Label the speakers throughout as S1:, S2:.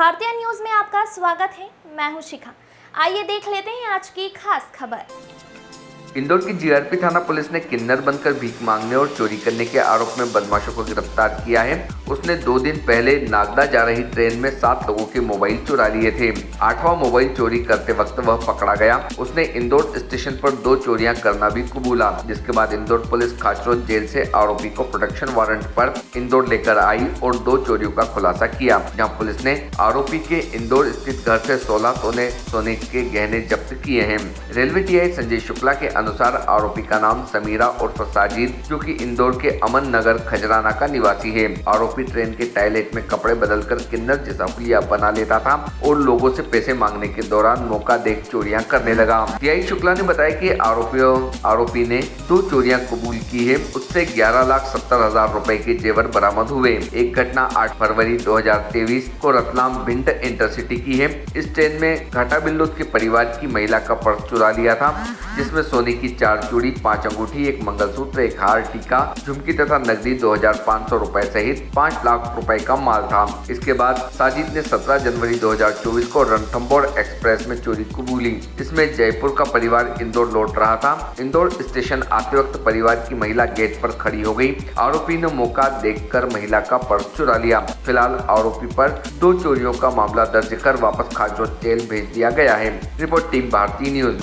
S1: भारतीय न्यूज में आपका स्वागत है। मैं हूं शिखा। आइए देख लेते हैं आज की खास खबर।
S2: इंदौर की जीआरपी थाना पुलिस ने किन्नर बनकर भीख मांगने और चोरी करने के आरोप में बदमाशों को गिरफ्तार किया है। उसने 2 दिन पहले नागदा जा रही ट्रेन में 7 लोगों के मोबाइल चुरा लिए थे। 8वां मोबाइल चोरी करते वक्त वह पकड़ा गया। उसने इंदौर स्टेशन पर 2 चोरियां करना भी कबूला, जिसके बाद इंदौर पुलिस खाचरोद जेल से आरोपी को प्रोटेक्शन वारंट पर इंदौर लेकर आई और 2 चोरियों का खुलासा किया, जहाँ पुलिस ने आरोपी के इंदौर स्थित घर से 16 सोने के गहने जब्त किए हैं। रेलवे टीआई संजय शुक्ला के अनुसार आरोपी का नाम समीरा उर्फ साजिद, जो कि इंदौर के अमन नगर खजराना का निवासी है। आरोपी ट्रेन के टॉयलेट में कपड़े बदलकर किन्नर जैसा हुलिया बना लेता था और लोगों से पैसे मांगने के दौरान मौका देख चोरियां करने लगा। टीआई शुक्ला ने बताया कि आरोपी ने 2 चोरियां कबूल की है। उससे 11,70,000 रुपए के जेवर बरामद हुए। एक घटना 8 फरवरी 2023 को रतलाम भिंड इंटरसिटी की है। इस ट्रेन में घाटा बिल्लोद के परिवार की महिला का पर्स चुरा लिया था, जिसमें सोने की 4 चूड़ी, 5 अंगूठी, एक मंगलसूत्र, एक हार, टीका, झुमकी तथा नकदी 2,500 रुपए सहित 5 लाख रुपए का माल था। इसके बाद साजिद ने 17 जनवरी 2024 को रणथंभौर एक्सप्रेस में चोरी कबूली। इसमें जयपुर का परिवार इंदौर लौट रहा था। इंदौर स्टेशन आते वक्त परिवार की महिला गेट पर खड़ी हो गई। आरोपी ने मौका देखकर महिला का पर्स चुरा लिया। फिलहाल आरोपी पर 2 चोरियों का मामला दर्ज कर वापस खाचरोद जेल भेज दिया गया है। रिपोर्ट टीम भारतीय न्यूज।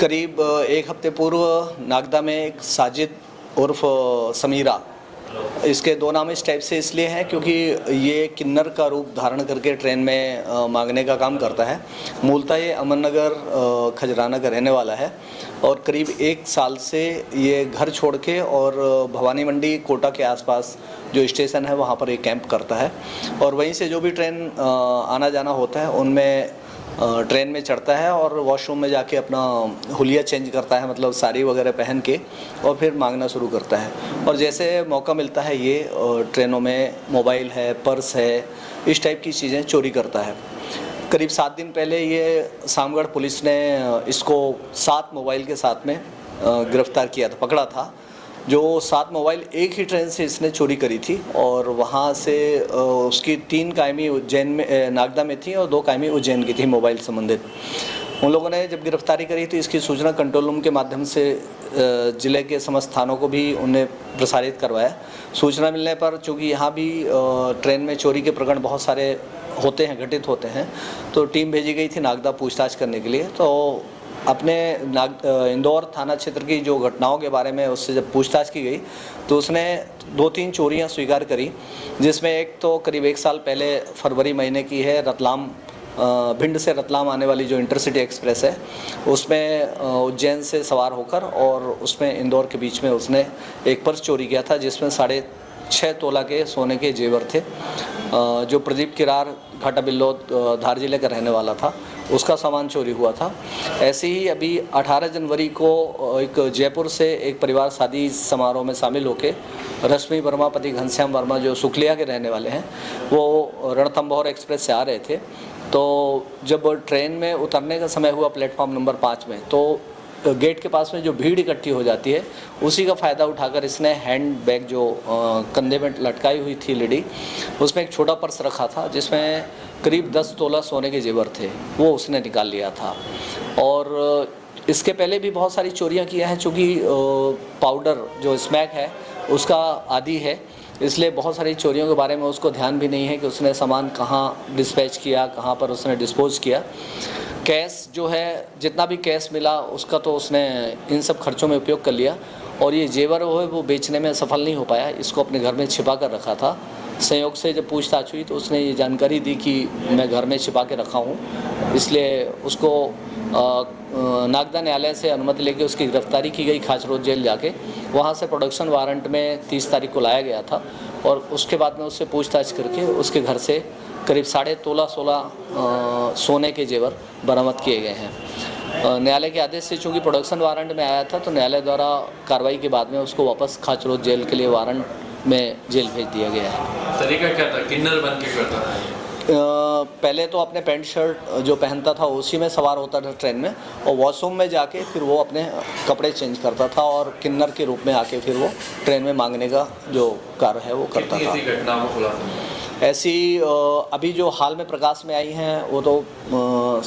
S3: करीब 1 हफ्ते पूर्व नागदा में एक साजिद उर्फ समीरा, इसके 2 नाम इस टाइप से इसलिए हैं क्योंकि ये किन्नर का रूप धारण करके ट्रेन में मांगने का काम करता है। मूलतः ये अमन नगर खजराना का रहने वाला है और करीब 1 साल से ये घर छोड़ के और भवानी मंडी कोटा के आसपास जो स्टेशन है वहाँ पर एक कैंप करता है और वहीं से जो भी ट्रेन आना जाना होता है उनमें ट्रेन में चढ़ता है और वॉशरूम में जाके अपना हुलिया चेंज करता है, मतलब साड़ी वगैरह पहन के, और फिर मांगना शुरू करता है। और जैसे मौका मिलता है ये ट्रेनों में मोबाइल है, पर्स है, इस टाइप की चीज़ें चोरी करता है। करीब 7 दिन पहले ये सामगढ़ पुलिस ने इसको 7 मोबाइल के साथ में गिरफ्तार किया था, पकड़ा था। जो 7 मोबाइल एक ही ट्रेन से इसने चोरी करी थी और वहाँ से उसकी 3 कायमी उज्जैन में नागदा में थी और 2 कायमी उज्जैन की थी मोबाइल संबंधित। उन लोगों ने जब गिरफ्तारी करी तो इसकी सूचना कंट्रोल रूम के माध्यम से ज़िले के समस्त थानों को भी उन्हें प्रसारित करवाया। सूचना मिलने पर चूँकि यहाँ भी ट्रेन में चोरी के प्रकरण बहुत सारे होते हैं, घटित होते हैं, तो टीम भेजी गई थी नागदा पूछताछ करने के लिए। तो अपने इंदौर थाना क्षेत्र की जो घटनाओं के बारे में उससे जब पूछताछ की गई तो उसने 2-3 चोरियां स्वीकार करी, जिसमें एक तो करीब 1 साल पहले फरवरी महीने की है। रतलाम भिंड से रतलाम आने वाली जो इंटरसिटी एक्सप्रेस है उसमें उज्जैन से सवार होकर और उसमें इंदौर के बीच में उसने एक पर्स चोरी किया था, जिसमें 6.5 तोला के सोने के जेवर थे। जो प्रदीप किरार घाटा बिल्लोद धार जिले का रहने वाला था, उसका सामान चोरी हुआ था। ऐसे ही अभी 18 जनवरी को एक जयपुर से एक परिवार शादी समारोह में शामिल होकर रश्मि वर्मा पति घनश्याम वर्मा जो सुखलिया के रहने वाले हैं, वो रणथंभौर एक्सप्रेस से आ रहे थे। तो जब ट्रेन में उतरने का समय हुआ प्लेटफॉर्म नंबर 5 में, तो गेट के पास में जो भीड़ इकट्ठी हो जाती है उसी का फ़ायदा उठाकर इसने हैंड बैग जो कंधे में लटकाई हुई थी लेडी, उसमें एक छोटा पर्स रखा था जिसमें करीब 10 तोला सोने के जेवर थे, वो उसने निकाल लिया था। और इसके पहले भी बहुत सारी चोरियां किया हैं, चूँकि पाउडर जो स्मैक है उसका आदी है, इसलिए बहुत सारी चोरियों के बारे में उसको ध्यान भी नहीं है कि उसने सामान कहाँ डिस्पैच किया, कहाँ पर उसने डिस्पोज किया। कैश जो है, जितना भी कैश मिला उसका तो उसने इन सब खर्चों में उपयोग कर लिया और ये जेवर वो बेचने में सफल नहीं हो पाया, इसको अपने घर में छिपा कर रखा था। संयोग से जब पूछताछ हुई तो उसने ये जानकारी दी कि मैं घर में छिपा के रखा हूँ, इसलिए उसको नागदा न्यायालय से अनुमति लेके उसकी गिरफ्तारी की गई खाचरोद जेल जाके। वहाँ से प्रोडक्शन वारंट में 30 तारीख को लाया गया था और उसके बाद में उससे पूछताछ करके उसके घर से करीब 16.5 तोला सोने के जेवर बरामद किए गए हैं। न्यायालय के आदेश से चूँकि प्रोडक्शन वारंट में आया था तो न्यायालय द्वारा कार्रवाई के बाद में उसको वापस खाचरोद जेल के लिए वारंट में जेल भेज दिया गया है।
S4: तरीका क्या था, किन्नर बन के करता था?
S3: पहले तो अपने पैंट शर्ट जो पहनता था उसी में सवार होता था ट्रेन में और वॉशरूम में जाके फिर वो अपने कपड़े चेंज करता था और किन्नर के रूप में आके फिर वो ट्रेन में मांगने का जो कार्य है वो करता था। ऐसी अभी जो हाल में प्रकाश में आई हैं वो तो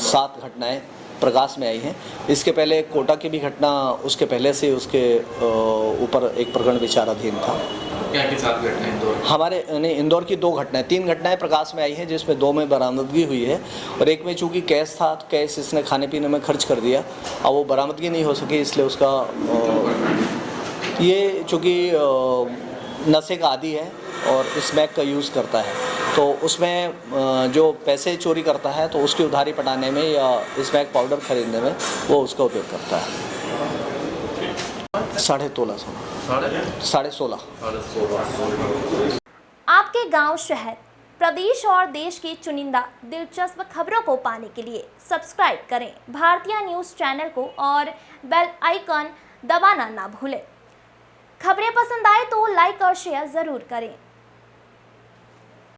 S3: 7 घटनाएं प्रकाश में आई हैं। इसके पहले कोटा की भी घटना उसके पहले से उसके ऊपर एक प्रकरण विचाराधीन था।
S4: क्या के साथ घटना इंदौर?
S3: हमारे नहीं, इंदौर की 2 घटनाएं 3 घटनाएं प्रकाश में आई हैं, जिसमें 2 में बरामदगी हुई है और एक में चूंकि कैश था, तो कैश इसने खाने पीने में खर्च कर दिया और वो बरामदगी नहीं हो सकी, इसलिए उसका ये चूँकि नशे का आदी है और स्मैक का यूज़ करता है, तो उसमें जो पैसे चोरी करता है तो उसकी उधारी पटाने में या स्मैक पाउडर खरीदने में वो उसका उपयोग करता है। 16.5
S1: आपके गांव, शहर, प्रदेश और देश की चुनिंदा दिलचस्प खबरों को पाने के लिए सब्सक्राइब करें भारतीय न्यूज़ चैनल को और बेल आइकन दबाना ना भूलें। खबरें पसंद आए तो लाइक और शेयर ज़रूर करें।